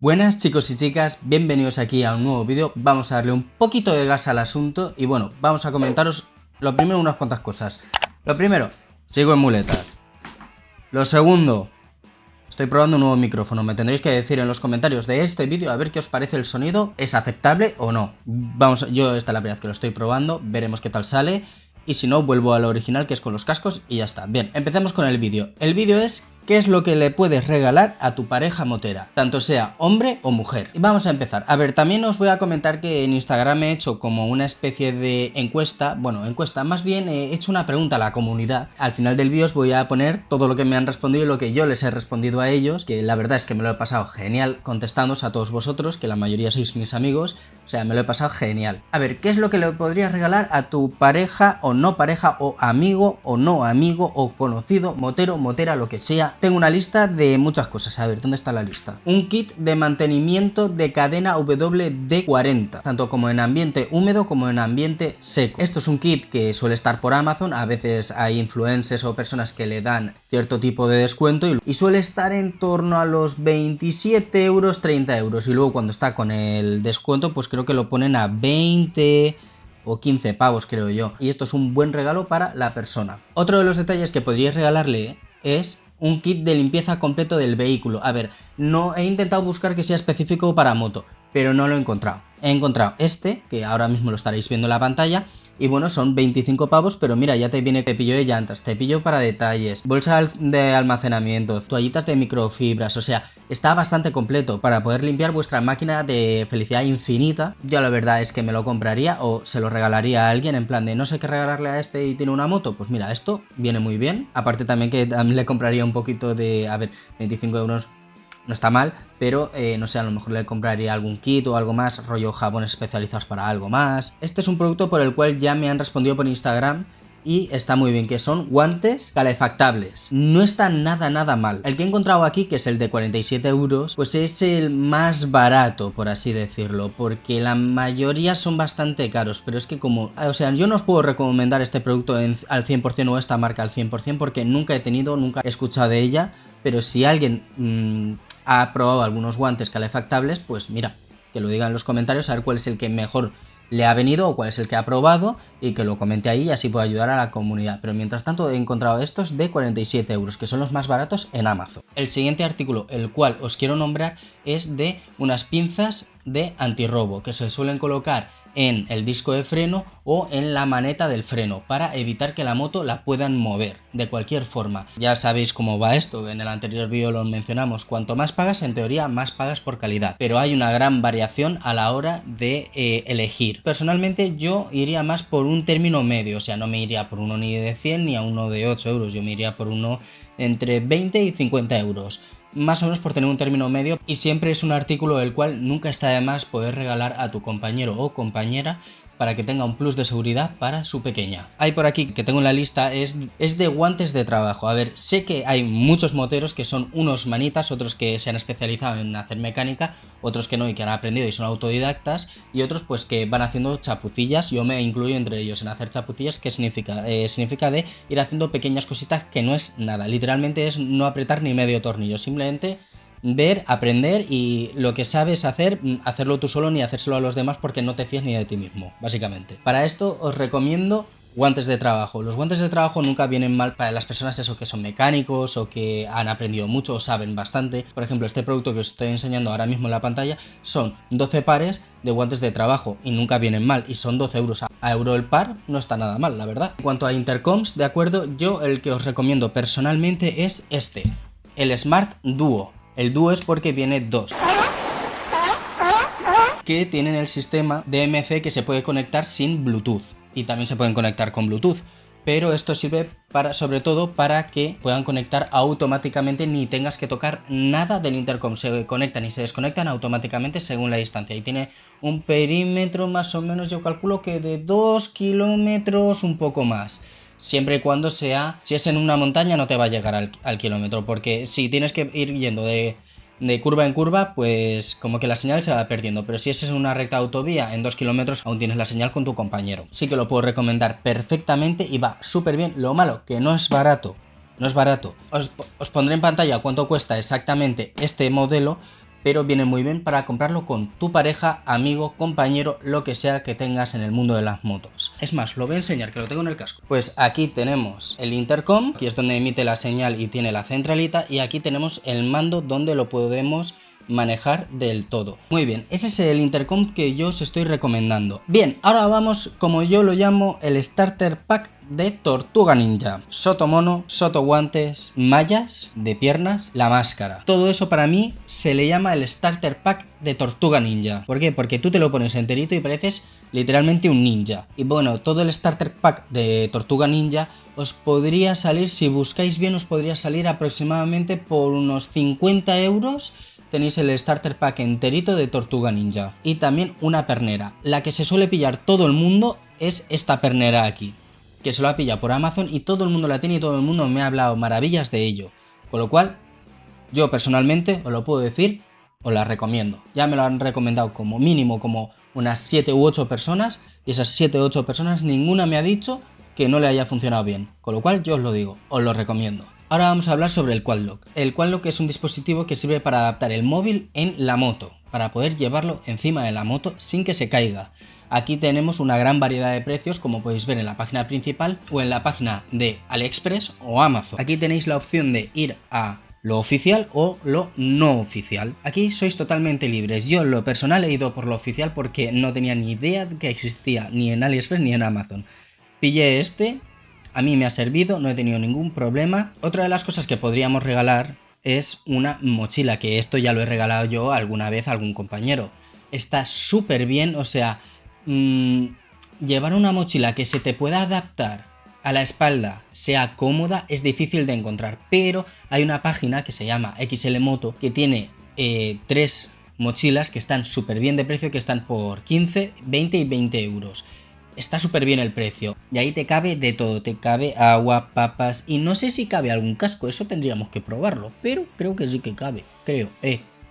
Buenas chicos y chicas, bienvenidos aquí a un nuevo vídeo. Vamos a darle un poquito de gas al asunto y bueno, vamos a comentaros lo primero unas cuantas cosas. Lo primero, sigo en muletas. Lo segundo, estoy probando un nuevo micrófono. Me tendréis que decir en los comentarios de este vídeo a ver qué os parece el sonido, ¿es aceptable o no? Yo esta es la primera vez que lo estoy probando, veremos qué tal sale. Y si no, vuelvo al original, que es con los cascos y ya está. Bien, empecemos con el vídeo. El vídeo es ¿qué es lo que le puedes regalar a tu pareja motera? Tanto sea hombre o mujer. Y vamos a empezar. A ver, también os voy a comentar que en Instagram he hecho como una especie de encuesta. Bueno, encuesta, más bien he hecho una pregunta a la comunidad. Al final del vídeo os voy a poner todo lo que me han respondido y lo que yo les he respondido a ellos. Que la verdad es que me lo he pasado genial contestándoos a todos vosotros, que la mayoría sois mis amigos. O sea, me lo he pasado genial. A ver, ¿qué es lo que le podrías regalar a tu pareja o no pareja o amigo o no amigo o conocido, motero, motera, lo que sea? Tengo una lista de muchas cosas. A ver, ¿dónde está la lista? Un kit de mantenimiento de cadena WD-40, tanto como en ambiente húmedo como en ambiente seco. Esto es un kit que suele estar por Amazon. A veces hay influencers o personas que le dan cierto tipo de descuento y suele estar en torno a los 27 euros, 30 euros. Y luego cuando está con el descuento, pues creo que lo ponen a 20 o 15 pavos, creo yo. Y esto es un buen regalo para la persona. Otro de los detalles que podríais regalarle es un kit de limpieza completo del vehículo. A ver, no he intentado buscar que sea específico para moto, pero no lo he encontrado. He encontrado este, que ahora mismo lo estaréis viendo en la pantalla, y bueno, son 25 pavos, pero mira, ya te viene cepillo de llantas, cepillo para detalles, bolsa de almacenamiento, toallitas de microfibras, o sea, está bastante completo para poder limpiar vuestra máquina de felicidad infinita. Yo la verdad es que me lo compraría o se lo regalaría a alguien en plan de no sé qué regalarle a este y tiene una moto, pues mira, esto viene muy bien. Aparte también que también le compraría un poquito de, a ver, 25 euros no está mal, pero no sé, a lo mejor le compraría algún kit o algo más, rollo jabones especializados para algo más. Este es un producto por el cual ya me han respondido por Instagram y está muy bien, que son guantes calefactables. No está nada mal. El que he encontrado aquí, que es el de 47 euros, pues es el más barato, por así decirlo, porque la mayoría son bastante caros, pero es que como, o sea, yo no os puedo recomendar este producto al 100% o esta marca al 100% porque nunca he escuchado de ella, pero si alguien ha probado algunos guantes calefactables, pues mira, que lo diga en los comentarios a ver cuál es el que mejor le ha venido o cuál es el que ha probado y que lo comente ahí y así puedo ayudar a la comunidad. Pero mientras tanto he encontrado estos de 47 euros, que son los más baratos en Amazon. El siguiente artículo, el cual os quiero nombrar, es de unas pinzas de antirrobo que se suelen colocar en el disco de freno o en la maneta del freno para evitar que la moto la puedan mover de cualquier forma. Ya sabéis cómo va esto, en el anterior vídeo lo mencionamos, cuanto más pagas en teoría más pagas por calidad, pero hay una gran variación a la hora de elegir. Personalmente yo iría más por un término medio, o sea, no me iría por uno ni de 100 ni a uno de 8 euros, yo me iría por uno entre 20 y 50 euros. Más o menos por tener un término medio, y siempre es un artículo del cual nunca está de más poder regalar a tu compañero o compañera para que tenga un plus de seguridad para su pequeña. Hay por aquí que tengo en la lista es de guantes de trabajo. A ver, sé que hay muchos moteros que son unos manitas, otros que se han especializado en hacer mecánica, otros que no y que han aprendido y son autodidactas, y otros pues que van haciendo chapucillas. Yo me incluyo entre ellos en hacer chapucillas, que significa de ir haciendo pequeñas cositas que no es nada, literalmente es no apretar ni medio tornillo, simplemente ver, aprender y lo que sabes hacer, hacerlo tú solo ni hacérselo a los demás porque no te fías ni de ti mismo, básicamente. Para esto os recomiendo guantes de trabajo. Los guantes de trabajo nunca vienen mal para las personas eso que son mecánicos o que han aprendido mucho o saben bastante. Por ejemplo, este producto que os estoy enseñando ahora mismo en la pantalla son 12 pares de guantes de trabajo y nunca vienen mal y son 12 euros. A euro el par no está nada mal, la verdad. En cuanto a intercoms, de acuerdo, yo el que os recomiendo personalmente es este, el Smart Duo. El Duo es porque viene dos, que tienen el sistema DMC que se puede conectar sin Bluetooth y también se pueden conectar con Bluetooth, pero esto sirve sobre todo para que puedan conectar automáticamente, ni tengas que tocar nada del intercom, se conectan y se desconectan automáticamente según la distancia y tiene un perímetro más o menos, yo calculo que de 2 kilómetros, un poco más. Siempre y cuando si es en una montaña no te va a llegar al kilómetro, porque si tienes que ir yendo de curva en curva, pues como que la señal se va perdiendo, pero si es en una recta autovía, en 2 kilómetros aún tienes la señal con tu compañero. Sí que lo puedo recomendar perfectamente y va súper bien. Lo malo, que no es barato, no es barato. Os pondré en pantalla cuánto cuesta exactamente este modelo, pero viene muy bien para comprarlo con tu pareja, amigo, compañero, lo que sea que tengas en el mundo de las motos. Es más, lo voy a enseñar, que lo tengo en el casco. Pues aquí tenemos el intercom, aquí es donde emite la señal y tiene la centralita, y aquí tenemos el mando donde lo podemos manejar del todo. Muy bien, ese es el intercom que yo os estoy recomendando. Bien, ahora vamos, como yo lo llamo, el starter pack de Tortuga Ninja. Sotomono, sotoguantes, mallas de piernas, la máscara. Todo eso para mí se le llama el starter pack de Tortuga Ninja. ¿Por qué? Porque tú te lo pones enterito y pareces literalmente un ninja. Y bueno, todo el starter pack de Tortuga Ninja os podría salir, si buscáis bien, os podría salir aproximadamente por unos 50 euros. Tenéis el starter pack enterito de Tortuga Ninja. Y también una pernera. La que se suele pillar todo el mundo es esta pernera aquí, que se lo ha pillado por Amazon y todo el mundo la tiene y todo el mundo me ha hablado maravillas de ello. Con lo cual, yo personalmente os lo puedo decir, os la recomiendo. Ya me lo han recomendado como mínimo como unas 7 u 8 personas y esas 7 u 8 personas ninguna me ha dicho que no le haya funcionado bien. Con lo cual yo os lo digo, os lo recomiendo. Ahora vamos a hablar sobre el Quad Lock. El Quad Lock es un dispositivo que sirve para adaptar el móvil en la moto, para poder llevarlo encima de la moto sin que se caiga. Aquí tenemos una gran variedad de precios, como podéis ver en la página principal o en la página de AliExpress o Amazon. Aquí tenéis la opción de ir a lo oficial o lo no oficial. Aquí sois totalmente libres. Yo en lo personal he ido por lo oficial porque no tenía ni idea de que existía ni en AliExpress ni en Amazon. Pillé este, a mí me ha servido, no he tenido ningún problema. Otra de las cosas que podríamos regalar es una mochila, que esto ya lo he regalado yo alguna vez a algún compañero. Está súper bien, o sea, llevar una mochila que se te pueda adaptar a la espalda, sea cómoda, es difícil de encontrar, pero hay una página que se llama XL Moto que tiene 3 mochilas que están súper bien de precio, que están por 15, 20 y 20 euros. Está súper bien el precio y ahí te cabe de todo, te cabe agua, papas y no sé si cabe algún casco, eso tendríamos que probarlo, pero creo que sí que cabe, creo.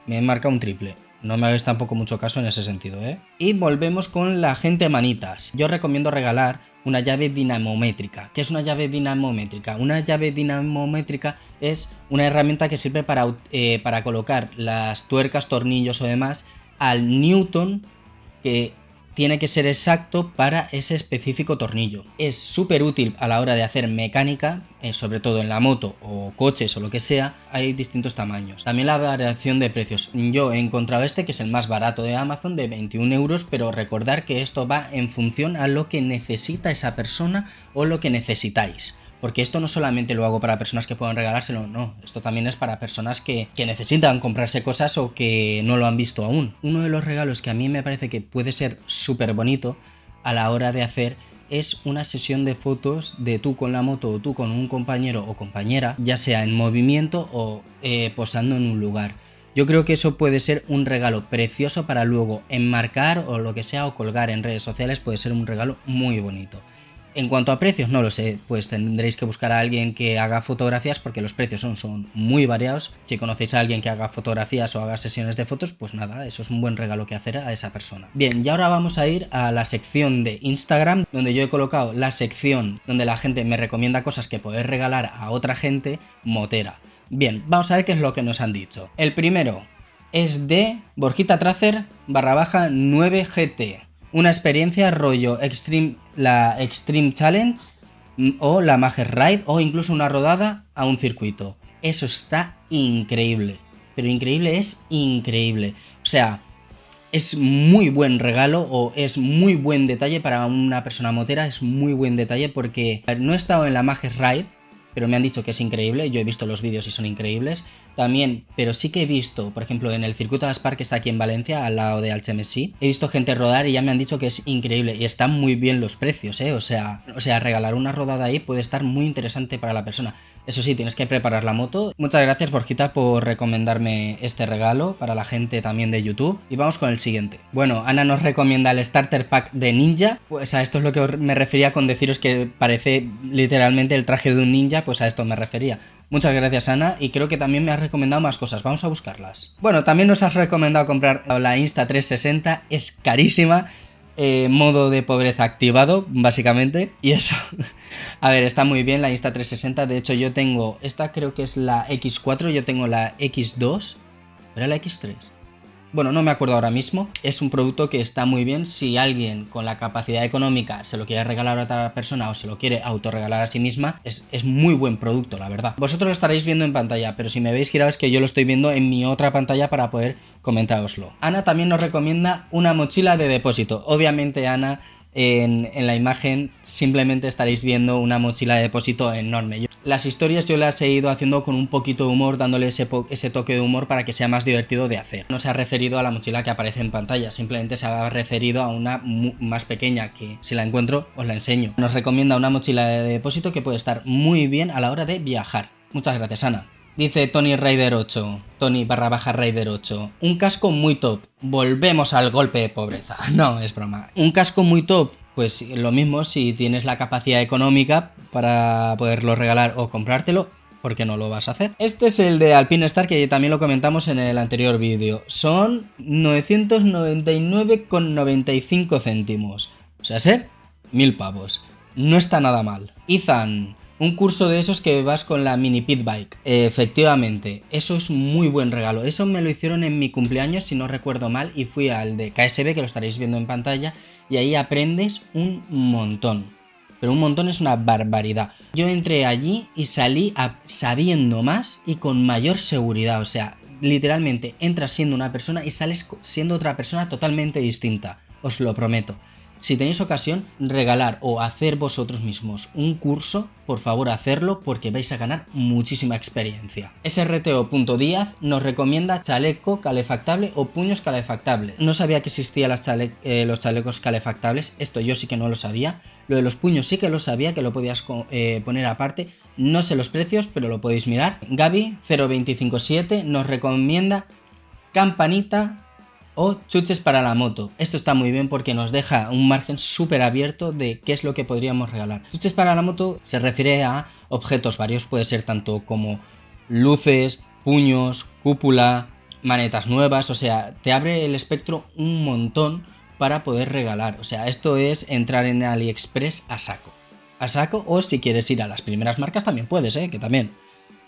Me marca un triple. No me hagáis tampoco mucho caso en ese sentido, ¿eh? Y volvemos con la gente manitas. Yo recomiendo regalar una llave dinamométrica. ¿Qué es una llave dinamométrica? Una llave dinamométrica es una herramienta que sirve para colocar las tuercas, tornillos o demás al newton que tiene que ser exacto para ese específico tornillo. Es súper útil a la hora de hacer mecánica, sobre todo en la moto o coches o lo que sea, hay distintos tamaños. También la variación de precios. Yo he encontrado este que es el más barato de Amazon de 21 euros, pero recordar que esto va en función a lo que necesita esa persona o lo que necesitáis. Porque esto no solamente lo hago para personas que puedan regalárselo, no, esto también es para personas que necesitan comprarse cosas o que no lo han visto aún. Uno de los regalos que a mí me parece que puede ser súper bonito a la hora de hacer es una sesión de fotos de tú con la moto o tú con un compañero o compañera, ya sea en movimiento o posando en un lugar. Yo creo que eso puede ser un regalo precioso para luego enmarcar o lo que sea o colgar en redes sociales, puede ser un regalo muy bonito. En cuanto a precios, no lo sé, pues tendréis que buscar a alguien que haga fotografías porque los precios son muy variados. Si conocéis a alguien que haga fotografías o haga sesiones de fotos, pues nada, eso es un buen regalo que hacer a esa persona. Bien, y ahora vamos a ir a la sección de Instagram, donde yo he colocado la sección donde la gente me recomienda cosas que poder regalar a otra gente motera. Bien, vamos a ver qué es lo que nos han dicho. El primero es de Borjita Tracer _9GT. Una experiencia rollo la Extreme Challenge o la Major Ride o incluso una rodada a un circuito. Eso está increíble, pero increíble es increíble. O sea, es muy buen regalo o es muy buen detalle para una persona motera, es muy buen detalle porque no he estado en la Major Ride, pero me han dicho que es increíble, yo he visto los vídeos y son increíbles. También, pero sí que he visto, por ejemplo, en el circuito de Aspar que está aquí en Valencia, al lado de Algemesí, he visto gente rodar y ya me han dicho que es increíble y están muy bien los precios, ¿eh? O sea, regalar una rodada ahí puede estar muy interesante para la persona. Eso sí, tienes que preparar la moto. Muchas gracias, Borjita, por recomendarme este regalo para la gente también de YouTube. Y vamos con el siguiente. Bueno, Ana nos recomienda el Starter Pack de Ninja. Pues a esto es lo que me refería con deciros que parece literalmente el traje de un ninja, pues a esto me refería. Muchas gracias, Ana, y creo que también me has recomendado más cosas, vamos a buscarlas. Bueno, también nos has recomendado comprar la Insta360, es carísima, modo de pobreza activado, básicamente, y eso. A ver, está muy bien la Insta360, de hecho yo tengo, esta creo que es la X4, yo tengo la X2, ¿era la X3? Bueno, no me acuerdo ahora mismo. Es un producto que está muy bien si alguien con la capacidad económica se lo quiere regalar a otra persona o se lo quiere autorregalar a sí misma. Es muy buen producto, la verdad. Vosotros lo estaréis viendo en pantalla, pero si me veis girado es que yo lo estoy viendo en mi otra pantalla para poder comentároslo. Ana también nos recomienda una mochila de depósito. Obviamente, Ana, en la imagen simplemente estaréis viendo una mochila de depósito enorme. Las historias yo las he ido haciendo con un poquito de humor, dándole ese toque de humor para que sea más divertido de hacer. No se ha referido a la mochila que aparece en pantalla, simplemente se ha referido a una más pequeña que si la encuentro os la enseño. Nos recomienda una mochila de depósito que puede estar muy bien a la hora de viajar. Muchas gracias, Ana. Dice Tony Raider 8, Tony_Raider 8, un casco muy top, volvemos al golpe de pobreza. No, es broma. Un casco muy top, pues lo mismo, si tienes la capacidad económica para poderlo regalar o comprártelo, ¿por qué no lo vas a hacer? Este es el de Alpinestar, que también lo comentamos en el anterior vídeo. Son 999,95 céntimos. O sea, ser 1000 pavos. No está nada mal. Ethan, un curso de esos que vas con la mini pit bike. Efectivamente, eso es muy buen regalo. Eso me lo hicieron en mi cumpleaños, si no recuerdo mal, y fui al de KSB, que lo estaréis viendo en pantalla, y ahí aprendes un montón. Pero un montón es una barbaridad. Yo entré allí y salí sabiendo más y con mayor seguridad. O sea, literalmente entras siendo una persona y sales siendo otra persona totalmente distinta. Os lo prometo. Si tenéis ocasión, regalar o hacer vosotros mismos un curso, por favor hacerlo porque vais a ganar muchísima experiencia. SRTO.Díaz nos recomienda chaleco calefactable o puños calefactables. No sabía que existían los chalecos calefactables, esto yo sí que no lo sabía. Lo de los puños sí que lo sabía, que lo podías poner aparte. No sé los precios, pero lo podéis mirar. Gaby 0257 nos recomienda campanita o chuches para la moto. Esto está muy bien porque nos deja un margen súper abierto de qué es lo que podríamos regalar. Chuches para la moto se refiere a objetos varios, puede ser tanto como luces, puños, cúpula, manetas nuevas, o sea, te abre el espectro un montón para poder regalar. O sea, esto es entrar en AliExpress a saco. A saco, o si quieres ir a las primeras marcas también puedes, que también.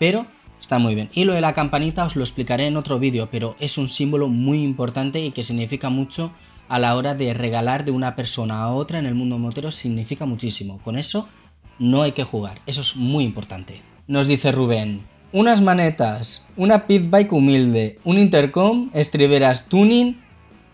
Pero está muy bien. Y lo de la campanita os lo explicaré en otro vídeo, pero es un símbolo muy importante y que significa mucho a la hora de regalar de una persona a otra en el mundo motero, significa muchísimo. Con eso no hay que jugar, eso es muy importante. Nos dice Rubén, unas manetas, una pit bike humilde, un intercom, estriberas tuning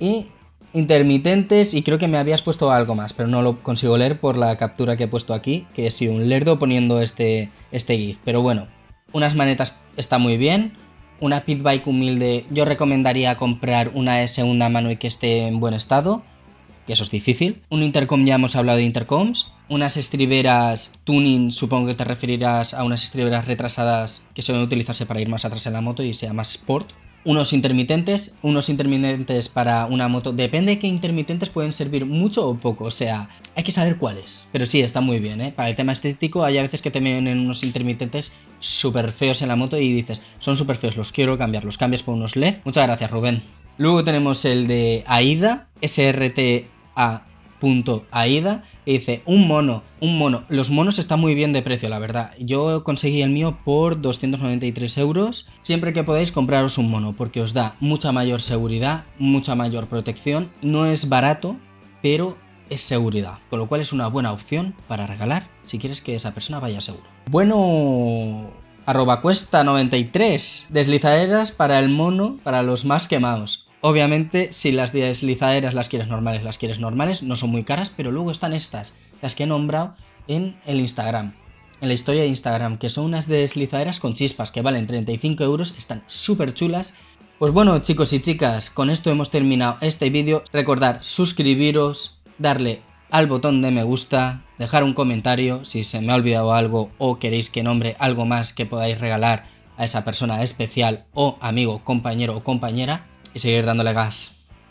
y intermitentes, y creo que me habías puesto algo más, pero no lo consigo leer por la captura que he puesto aquí, que he sido un lerdo poniendo este GIF, pero bueno. Unas manetas está muy bien. Una pit bike humilde, yo recomendaría comprar una de segunda mano y que esté en buen estado, que eso es difícil. Un intercom, ya hemos hablado de intercoms. Unas estriberas tuning, supongo que te referirás a unas estriberas retrasadas que suelen utilizarse para ir más atrás en la moto y sea más sport. Unos intermitentes para una moto, depende de qué intermitentes pueden servir mucho o poco, o sea, hay que saber cuáles. Pero sí, está muy bien, Para el tema estético hay a veces que te vienen unos intermitentes súper feos en la moto y dices, son súper feos, los quiero cambiar, los cambias por unos LED. Muchas gracias, Rubén. Luego tenemos el de AIDA, SRTA.AIDA, y dice, un mono. Los monos están muy bien de precio, la verdad. Yo conseguí el mío por 293 euros. Siempre que podáis compraros un mono, porque os da mucha mayor seguridad, mucha mayor protección. No es barato, pero es seguridad, con lo cual es una buena opción para regalar si quieres que esa persona vaya seguro. Bueno, @cuesta93, deslizaderas para el mono, para los más quemados. Obviamente, si las deslizaderas las quieres normales, no son muy caras, pero luego están estas, las que he nombrado en el Instagram, en la historia de Instagram, que son unas deslizaderas con chispas que valen 35 euros, están súper chulas. Pues bueno, chicos y chicas, con esto hemos terminado este vídeo. Recordad suscribiros, darle al botón de me gusta, dejar un comentario si se me ha olvidado algo o queréis que nombre algo más que podáis regalar a esa persona especial o amigo, compañero o compañera, y seguir dándole gas.